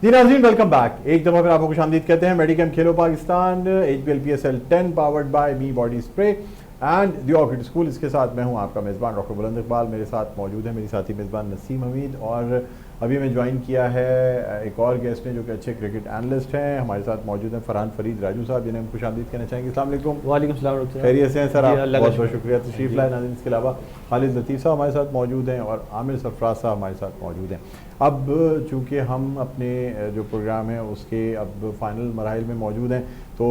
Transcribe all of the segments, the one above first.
जी नाज़रीन, welcome back. एक दफ़ा फिर आपको खुशामदीद कहते हैं। Medicom Khelo Pakistan HBL PSL 10 powered by me body spray and the orchid school. इसके साथ मैं हूं आपका मेज़बान डॉक्टर बुलंद इकबाल। मेरे साथ मौजूद है मेरी साथी मेज़बान नसीम हमीद, और अभी हमें ज्वाइन किया है एक और गेस्ट ने जो कि अच्छे क्रिकेट एनालिस्ट हैं। हमारे साथ मौजूद हैं फरहान फरीद राजू साहब, जिन्हें हम खुशामदीद कहना चाहेंगे। अस्सलाम वालेकुम। वालेकुम सलाम। खैरियत से हैं सर? आप बहुत बहुत शुक्रिया तशरीफ़ लाए। नाज़रीन, इसके अलावा खालिद लतीफ़ साहब हमारे साथ मौजूद हैं और आमिर सरफराज साहब हमारे साथ मौजूद हैं। अब चूँकि हम अपने जो प्रोग्राम है उसके अब फाइनल मराहिल में मौजूद हैं, तो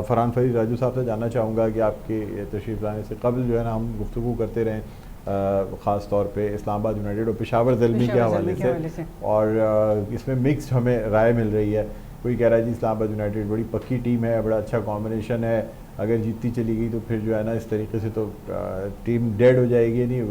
फरहान फरीद राजू साहब से जानना चाहूँगा कि आपके तशरीफ़ लाने से कबल जो है ना हम गुफ्तगू करते रहें ख़ास तौर पे इस्लामाबाद यूनाइटेड और पेशावर ज़ल्मी के हवाले से, और इसमें मिक्स्ड हमें राय मिल रही है। कोई कह रहा है जी इस्लामाबाद यूनाइटेड बड़ी पक्की टीम है, बड़ा अच्छा कॉम्बिनेशन है, अगर जीतती चली गई तो फिर जो है ना इस तरीके से तो टीम डेड हो जाएगी। नहीं,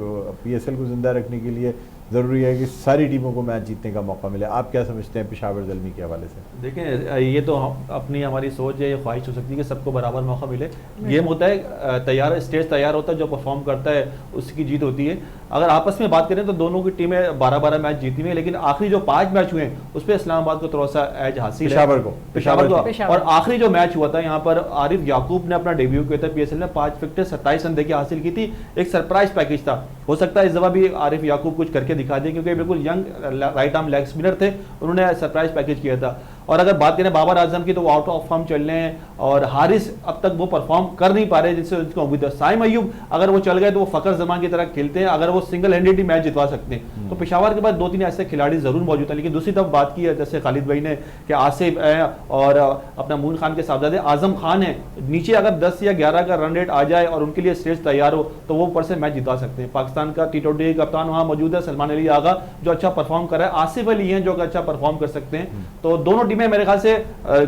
PSL को ज़िंदा रखने के लिए ज़रूरी है कि सारी टीमों को मैच जीतने का मौका मिले। आप क्या समझते हैं पेशावर ज़ल्मी के हवाले से? देखें, ये तो अपनी हमारी सोच है, ये ख्वाहिश हो सकती है कि सबको बराबर मौका मिले। गेम होता है, तैयार स्टेज तैयार होता है, जो परफॉर्म करता है उसकी जीत होती है। अगर आपस में बात करें तो दोनों की टीमें 12-12 मैच जीती हुई है, लेकिन आखिरी जो 5 मैच हुए हैं उस पर इस्लामाबाद को थोड़ा सा एज हासिल है, पेशावर को। और आखिरी जो मैच हुआ था यहाँ पर आरिफ याकूब ने अपना डेब्यू किया था PSL में, 5 विकेट 27 रन देके हासिल की थी। एक सरप्राइज पैकेज था। हो सकता है इस दफा भी आरिफ याकूब कुछ करके दिखा दे, क्योंकि बिल्कुल young right arm leg spinner थे, उन्होंने सरप्राइज पैकेज किया था। और अगर बात करें बाबर आजम की तो वो आउट ऑफ फॉर्म चल रहे हैं, और हारिस अब तक वो परफॉर्म कर नहीं पा रहे जिससे उनको उम्मीद है। साइम अयूब अगर वो चल गए तो वो फकर जमान की तरह खेलते हैं, अगर वो सिंगल हैंडेड मैच जितवा सकते हैं। तो पेशावर के बाद 2-3 ऐसे खिलाड़ी जरूर मौजूद हैं। लेकिन दूसरी तरफ बात की है जैसे खालिद भाई ने कि आसिफ है और अपना मून खान के साहबजादे आजम खान है, नीचे अगर 10 या 11 का रन रेट आ जाए और उनके लिए स्टेज तैयार हो तो वो ऊपर से मैच जितवा सकते हैं। पाकिस्तान का T20 कप्तान वहाँ मौजूद है, सलमान अली आगा जो अच्छा परफॉर्म कर रहा है, आसिफ अली हैं जो अच्छा परफॉर्म कर सकते हैं। तो दोनों टीमें मेरे ख्याल से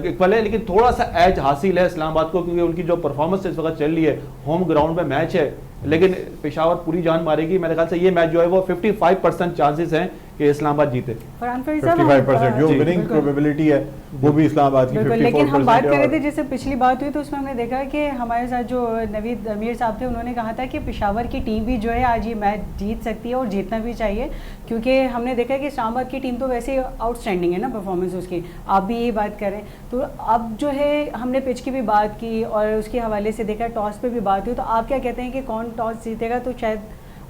इक्वल है, लेकिन थोड़ा सा एज हासिल है इस्लामाबाद को, क्योंकि उनकी जो परफॉर्मेंस इस वक्त चल रही है, होम ग्राउंड पे मैच है, लेकिन पेशावर पूरी जान मारेगी। मेरे ख्याल से ये मैच जो है वो 55% चांसेस हैं कि इस्लामाबाद जीते। 55% जो विनिंग प्रोबेबिलिटी है वो भी इस्लामाबाद की 54%। लेकिन हम बात कर रहे थे, जैसे पिछली बात हुई तो उसमें हमने देखा कि हमारे साथ जो नवीद अमीर साहब थे उन्होंने कहा था कि पेशावर की टीम भी जो है आज ये मैच जीत सकती है और जीतना भी चाहिए, क्योंकि हमने देखा कि इस्लामाबाद की टीम तो वैसे आउटस्टैंडिंग है ना परफॉर्मेंस उसकी। आप भी यही बात करें तो अब जो है हमने पिच की भी बात की और उसके हवाले से देखा, टॉस पे भी बात हुई, तो आप क्या कहते हैं कि कौन टॉस जीतेगा? तो शायद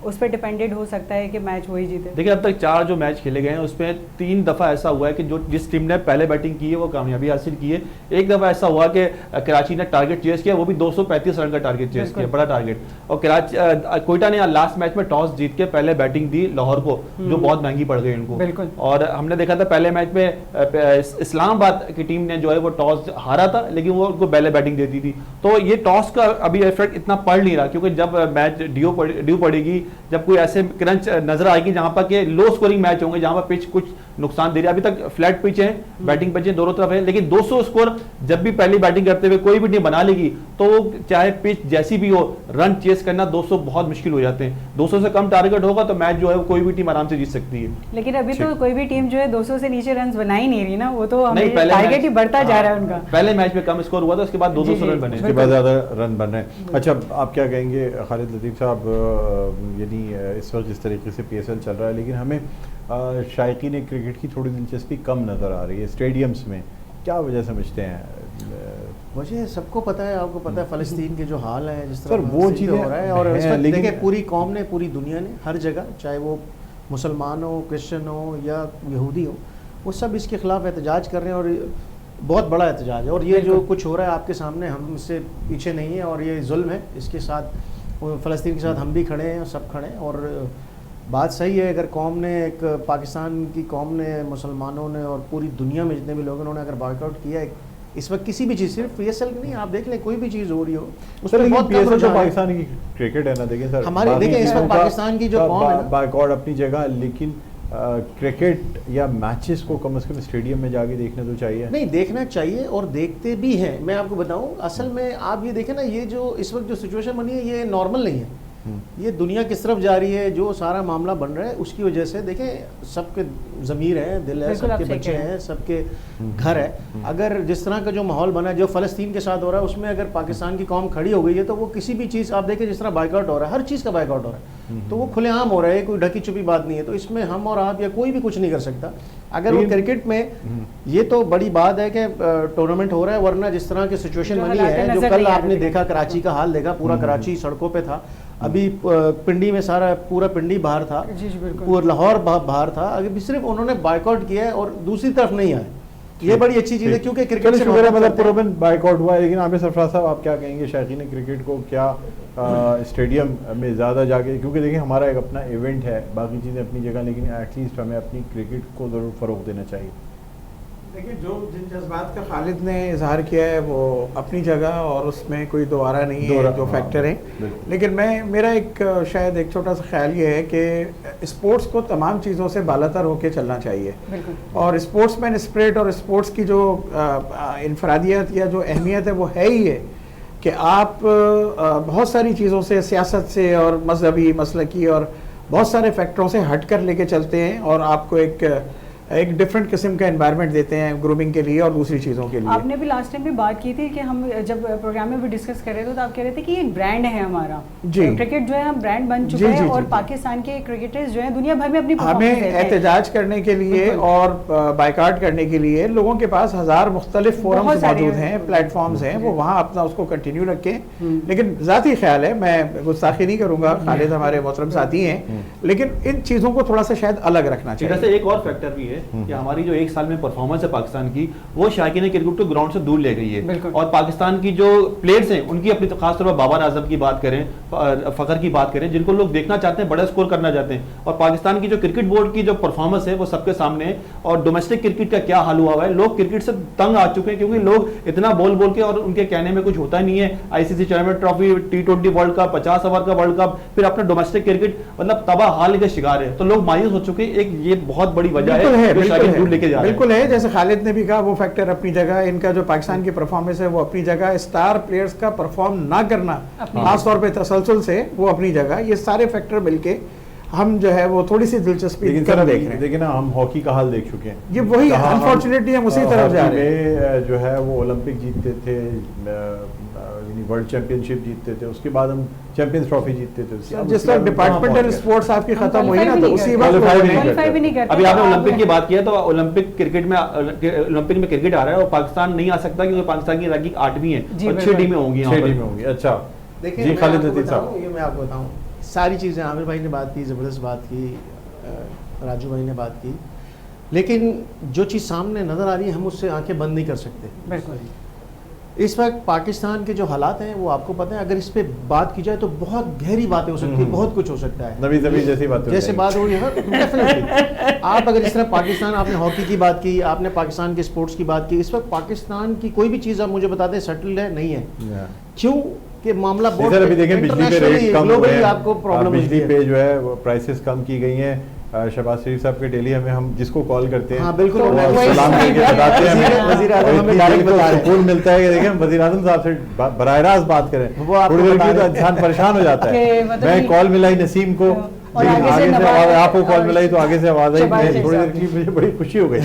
उस पर डिपेंडेड हो सकता है कि मैच वही जीते। देखिए, अब तक 4 जो मैच खेले गए हैं उसमें 3 दफ़ा ऐसा हुआ है कि जो जिस टीम ने पहले बैटिंग की है वो कामयाबी हासिल की है। एक दफ़ा ऐसा हुआ कि कराची ने टारगेट चेस किया, वो भी 235 रन का टारगेट चेस किया, बड़ा टारगेट। और कोयटा ने लास्ट मैच में टॉस जीत के पहले बैटिंग दी लाहौर को, जो बहुत महंगी पड़ गई उनको। और हमने देखा था पहले मैच में इस्लामाबाद की टीम ने जो है वो टॉस हारा था, लेकिन वो उनको पहले बैटिंग देती थी। तो ये टॉस का अभी इफेक्ट इतना पड़ नहीं रहा, क्योंकि जब मैच ड्यू पड़ेगी, जब कोई ऐसे क्रंच नजर आएगी जहां पर के लो स्कोरिंग मैच होंगे, जहां पर पिच कुछ नुकसान दे रही है। अभी तक फ्लैट पिच है, बैटिंग पिच है, दोनों तरफ है, लेकिन 200 स्कोर जब भी पहली बैटिंग करते हुए कोई भी टीम बना लेगी तो चाहे पिच जैसी भी हो, रन चेस करना 200 बहुत मुश्किल हो जाते हैं। 200 से कम टारगेट होगा तो मैच जो है कोई भी टीम आराम से जीत सकती है। लेकिन अभी तो कोई भी टीम जो है 200 से नीचे रन बना ही नहीं रही ना, वो तो टारगेट ही बढ़ता जा रहा है उनका। पहले मैच में कम स्कोर हुआ था, उसके बाद 200 रन बने, उसके बाद ज्यादा रन बन रहे हैं। अच्छा, आप क्या कहेंगे खालिद लतीफ़ साहब, यानी इस वक्त जिस तरीके से PSL चल रहा है, लेकिन हमें शायकीन क्रिकेट की थोड़ी दिलचस्पी कम नज़र आ रही है स्टेडियम्स में, क्या वजह समझते हैं? मुझे सबको पता है, आपको पता है फ़लस्तीन के जो हाल है, जिस तरह वो चीज़ हो रहा है, और इस वक्त देखिए पूरी कौम ने, पूरी दुनिया ने, हर जगह, चाहे वो मुसलमान हो, क्रिश्चियन हो या यहूदी हो, वो सब इसके ख़िलाफ़ एहतजाज कर रहे हैं, और बहुत बड़ा एहतजाज है। और ये जो कुछ हो रहा है आपके सामने, हम इससे पीछे नहीं है, और ये जुल्म है, इसके साथ फ़लस्तीन के साथ हम भी खड़े हैं, सब खड़े हैं। और बात सही है, अगर कौम ने, एक पाकिस्तान की कौम ने, मुसलमानों ने और पूरी दुनिया में जितने भी लोगों ने अगर बॉयकआउट किया है इस वक्त किसी भी चीज़, सिर्फ PSL नहीं, आप देख लें कोई भी चीज़ हो रही हो उस पर बहुत कम रुझान। पाकिस्तान की क्रिकेट है ना, देखिए सर, हमारे देखें इस वक्त पाकिस्तान की जो कौम है, बॉयकॉट अपनी जगह, लेकिन क्रिकेट या मैचेस को कम से कम स्टेडियम में जाके देखना तो चाहिए। नहीं, देखना चाहिए और देखते भी हैं। मैं आपको बताऊं, असल में आप ये देखें ना, ये जो इस वक्त जो सिचुएशन बनी है ये नॉर्मल नहीं है। ये दुनिया किस तरफ जा रही है, जो सारा मामला बन रहा है उसकी वजह से देखें सबके ज़मीर है, दिल है, बिल्कुल आप सबके सही बच्चे कह रहे हैं, सबके घर है। अगर जिस तरह का जो माहौल बना है, जो फ़लस्तीन के साथ हो रहा है, उसमें अगर पाकिस्तान की कौम खड़ी हो गई है तो वो किसी भी चीज़, आप देखें जिस तरह बाइकआउट हो रहा है, हर चीज़ का बाइकआउट हो रहा है, तो वो खुलेआम हो रहा है, कोई ढकी छुपी बात नहीं है। तो इसमें हम और आप या कोई भी कुछ नहीं कर सकता। अगर वो क्रिकेट में ये तो बड़ी बात है कि टूर्नामेंट हो रहा है, वरना जिस तरह की सिचुएशन बनी है, जो कल आपने देखा कराची का हाल देखा, पूरा कराची सड़कों पे था, अभी पिंडी में सारा पूरा पिंडी बाहर था, पूरा लाहौर बाहर था, अभी सिर्फ उन्होंने बाइकआउट किया है और दूसरी तरफ नहीं आए। ये बड़ी अच्छी चीज़ है क्योंकि क्रिकेट से मतलब पूरा बाइकआउट हुआ है। लेकिन आमिर सरफराज साहब, आप क्या कहेंगे शायकीन क्रिकेट को, क्या स्टेडियम में ज़्यादा जाके, क्योंकि देखिए हमारा एक अपना इवेंट है, बाकी चीज़ें अपनी जगह, लेकिन एटलीस्ट हमें अपनी क्रिकेट को ज़रूर फ़रोग़ देना चाहिए। देखिए, जो जिन जज्बात का खालिद ने इजहार किया है वो अपनी जगह, और उसमें कोई दोबारा नहीं है, जो फैक्टर है। लेकिन मेरा शायद एक छोटा सा ख्याल ये है कि स्पोर्ट्स को तमाम चीज़ों से बालातर होकर चलना चाहिए, और स्पोर्ट्समैन स्पिरिट और स्पोर्ट्स की जो इनफरादियत या जो अहमियत है वो है ही है कि आप बहुत सारी चीज़ों से, सियासत से और मजहबी मसलकी और बहुत सारे फैक्टरों से हट कर लेके चलते हैं, और आपको एक डिफरेंट किस्म का एनवायरनमेंट देते हैं ग्रूमिंग के लिए और दूसरी चीज़ों के लिए। आपने भी लास्ट टाइम भी बात की थी कि हम जब प्रोग्राम में भी डिस्कस कर रहे थे तो आप कह रहे थे कि ये ब्रांड है हमारा, जी, क्रिकेट जो है हम ब्रांड बन चुका है, और पाकिस्तान के क्रिकेटर्स जो है दुनिया भर में अपनी हमें एहतजाज करने के लिए और बाइकाट करने के लिए लोगों के पास हजार मुख्तलिफ फोरम्स मौजूद हैं, प्लेटफॉर्म्स हैं, वो वहाँ अपना उसको कंटिन्यू रखें। लेकिन ज़ाती ख्याल है, मैं गुस्ताखी नहीं करूँगा, खालिद हमारे मोहतरम साथी हैं, लेकिन इन चीज़ों को थोड़ा सा शायद अलग रखना चाहिए। जैसे एक और फैक्टर भी है कि हमारी जो एक साल में परफॉर्मेंस है पाकिस्तान की, वो शायकीन क्रिकेट को ग्राउंड से दूर ले गई है, और पाकिस्तान की जो प्लेयर्स हैं उनकी अपनी, खासतौर पर बाबर आजम की बात करें, फखर की बात करें, जिनको लोग देखना चाहते हैं, बड़ा स्कोर करना चाहते हैं, और पाकिस्तान की जो क्रिकेट बोर्ड की जो परफॉर्मेंस है वो सबके सामने है। और डोमेस्टिक क्रिकेट का क्या हाल हुआ है, लोग क्रिकेट से तंग आ चुके हैं, क्योंकि लोग इतना बोल बोल के, और उनके कहने में कुछ होता नहीं है। ICC champions trophy, T20 world cup, 50 over का वर्ल्ड कप, फिर अपना डोमेस्टिक क्रिकेट, मतलब तबाह हाल के शिकार है। तो लोग मायूस हो चुके हैं, एक ये बहुत बड़ी वजह है दूर लेके जा रहे हैं। बिल्कुल है, जैसे खालिद ने भी कहा, वो फैक्टर अपनी जगह, इनका जो पाकिस्तान की परफॉर्मेंस है वो अपनी जगह, स्टार प्लेयर्स का परफॉर्म ना करना खासतौर पे तसलसल से, वो अपनी जगह, ये सारे फैक्टर मिलके हम जो है वो थोड़ी सी दिलचस्पी देख रहे हैं। देखिए ना, हम हॉकी का हाल देख चुके हैं, ये वही अनफॉर्चुनेटली हम उसी तरफ जा रहे हैं। जो है वो ओलंपिक जीतते थे, वर्ल्ड चैंपियनशिप जीतते थे, उसके बाद हम चैंपियंस ट्रॉफी जीतते थे। जिस तरह डिपार्टमेंटल स्पोर्ट्स आपकी खत्म हुई ना, तो उसी वक्त अभी आपने ओलंपिक की बात किया, तो ओलंपिक क्रिकेट में, ओलंपिक में क्रिकेट आ रहा है और पाकिस्तान नहीं आ सकता, क्योंकि पाकिस्तान की रैंकिंग 8वीं है और 6 टीमें होंगी। अच्छा, देखिए जी खालिद लतीफ़ साहब, ये मैं आपको बताऊं, सारी चीज़ें आमिर भाई ने बात की, ज़बरदस्त बात की, राजू भाई ने बात की, लेकिन जो चीज़ सामने नज़र आ रही है हम उससे आंखें बंद नहीं कर सकते। बिल्कुल, इस वक्त पाकिस्तान के जो हालात हैं वो आपको पता है, अगर इस पे बात की जाए तो बहुत गहरी बातें हो सकती है, बहुत कुछ हो सकता है, नबी ज़मीन जैसी बात जैसे बात हो रही है डेफिनेटली। आप अगर इस तरह पाकिस्तान, आपने हॉकी की बात की, आपने पाकिस्तान के स्पोर्ट्स की बात की, इस वक्त पाकिस्तान की कोई भी चीज़ आप मुझे बता दें सेटल्ड है नहीं है, क्यों कि मामला बहुत, अभी देखें बिजली पे रेट कम हुए हैं, आपको प्रॉब्लम, बिजली पे जो है वो प्राइसेस कम की गई हैं। शहबाज शरीफ साहब के डेली हमें, हम जिसको कॉल करते हैं, हाँ बिल्कुल, तो सलाम करके बताते हैं, वज़ीर आज़म हमें डायरेक्ट बता रहे हैं, सुकून मिलता है कि देखें वज़ीर आज़म साहब से बराह रास्त बात करें, थोड़ी देर की तो इंसान परेशान हो जाता है। मैं कॉल मिलाई नसीम को, और आगे से आवाज आपको कॉल मिलाई तो आगे से आवाज आई, थोड़ी देर की मुझे बड़ी खुशी हो गई।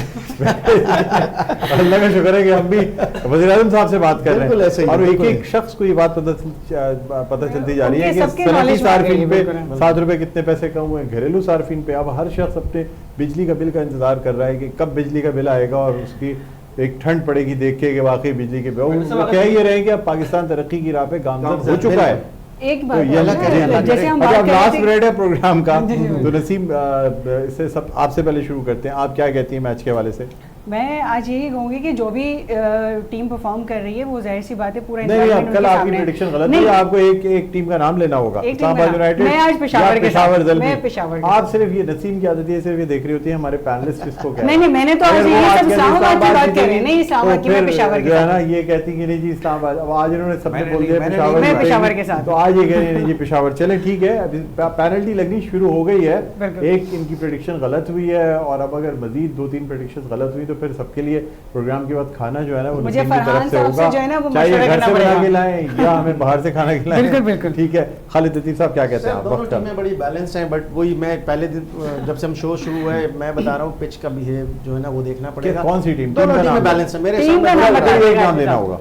अल्लाह का शुक्र है कि हम भी वज़ीर आज़म साहब से बात कर रहे हैं, और एक एक शख्स को ये बात पता चलती जा रही है कि सनती सार्फिन पे 7 रुपए कितने पैसे कम हुए, घरेलू सार्फिन पे अब हर शख्स अपने बिजली का बिल का इंतजार कर रहा है कि कब बिजली का बिल आएगा, और उसकी एक ठंड पड़ेगी देख के कि वाकई बिजली के बिल कह ये रहे कि अब पाकिस्तान तरक्की की राह पे गामजन हो चुका है। एक बात तो जैसे हम बात कर रहे लास्ट थे, मिनट है प्रोग्राम का, तो नसीम इससे सब आपसे पहले शुरू करते हैं, आप क्या कहती हैं मैच के हवाले से? मैं आज यही कहूंगी कि जो भी टीम परफॉर्म कर रही है वो जाहिर सी बात है पूरा नहीं, अब कल आपकी प्रेडिक्शन गलत है, आपको एक टीम का नाम लेना होगा, इस्लामाबाद यूनाइटेड, मैं आज पेशावर के साथ, मैं पेशावर, आप सिर्फ ये नसीम की आदत है, सिर्फ ये देख रही होती है हमारे पैनलिस्ट किसको क्या है। नहीं, मैंने तो आज ये सब इस्लामाबाद की बात कर रही, नहीं इस्लामाबाद की, मैं पेशावर जो है ना, ये कहती कि नहीं जी इस्लामाबाद, अब आज इन्होंने सबने बोल दिया पेशावर के साथ, तो आज ये कह रही है जी पेशावर। चले ठीक है, अभी पेनल्टी लगनी शुरू हो गई है, एक इनकी प्रेडिक्शन गलत हुई है, और अब अगर मजीद 2-3 प्रेडिक्शन गलत हुई तो फिर सबके लिए प्रोग्राम के बाद खाना जो है ना वो मुझे नसीम की तरफ फरहान से साहब से होगा, जो है ना वो चाहे मशवरा घर करना से बना पड़ेगा। के लाएं या हमें बाहर से खाना खिलाएं। बिल्कुल, बिल्कुल। ठीक है, खालिद लतीफ़ साहब क्या कहते हैं सर आप? दोनों वक्त का टीमें बड़ी बैलेंस हैं, बट वही मैं पहले दिन जब से हम शो शुरू हुआ है मैं बता रहा हूँ पिच का बिहेव जो है ना वो देखना पड़ेगा। कौन सी टीम? दोनों टीम का टीमें नाम बैलेंस है मेरे टीम सामने का बड़ा नाम लगा- बताइए। एक नाम देना होगा,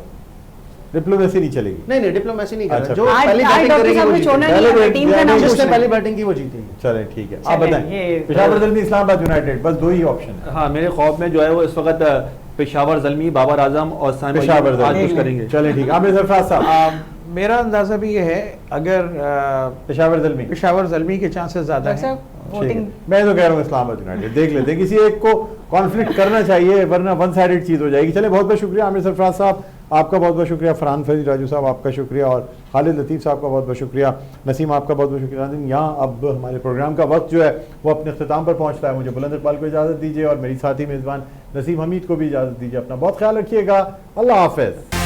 डिप्लोमेसी नहीं चलेगी। नहीं डिप्लोमेसी नहीं कर अच्छा, रहा, जो आज पहली आज बैटिंग डॉक्टर करेगी साहब वो ने छोड़ना जीतेगी। नहीं है, पहले टीम का नाम जिसने पूछना है। पहली बैटिंग की वो जीतेगी। चले ठीक है, आप चलें, बताएं। ये- पेशावर ज़ल्मी इस्लामाबाद यूनाइटेड, बस दो ही ऑप्शन है। हाँ, मेरे खौफ में जो है वो इस वक्त पेशावर ज़ल्मी, बाबर आजम और साइम पेशावर अय्यूब आज ज़ल्मी कुछ करेंगे। चले ठीक है। आमिर सरफराज साहब, मेरा अंदाज़ा भी ये है, अगर पेशावर ज़ल्मी, पेशावर ज़ल्मी के चांसेस ज़्यादा डॉक्टर हैं। साहब ठीक है। वोटिंग मैं तो कह रहा हूँ इस्लामाबाद यूनाइटेड, देख लेते हैं, किसी एक को कॉन्फ्लिक्ट करना चाहिए वरना वन साइडेड चीज़ हो जाएगी। चले, बहुत बहुत शुक्रिया आमिर सरफराज साहब, आपका बहुत बहुत शुक्रिया। फरहान फरीद राजू साहब आपका शुक्रिया, और खालिद लतीफ़ साहब का बहुत बहुत शुक्रिया। नसीम आपका बहुत बहुत शुक्रिया। यहाँ अब हमारे प्रोग्राम का वक्त जो है वो अपने अख्ताम पर पहुँचता है। मुझे बुलंद इकबाल को इजाज़त दीजिए और मेरी साथी मेज़बान नसीम हमीद को भी इजाज़त दीजिए। अपना बहुत ख्याल रखिएगा। अल्लाह हाफ़िज़।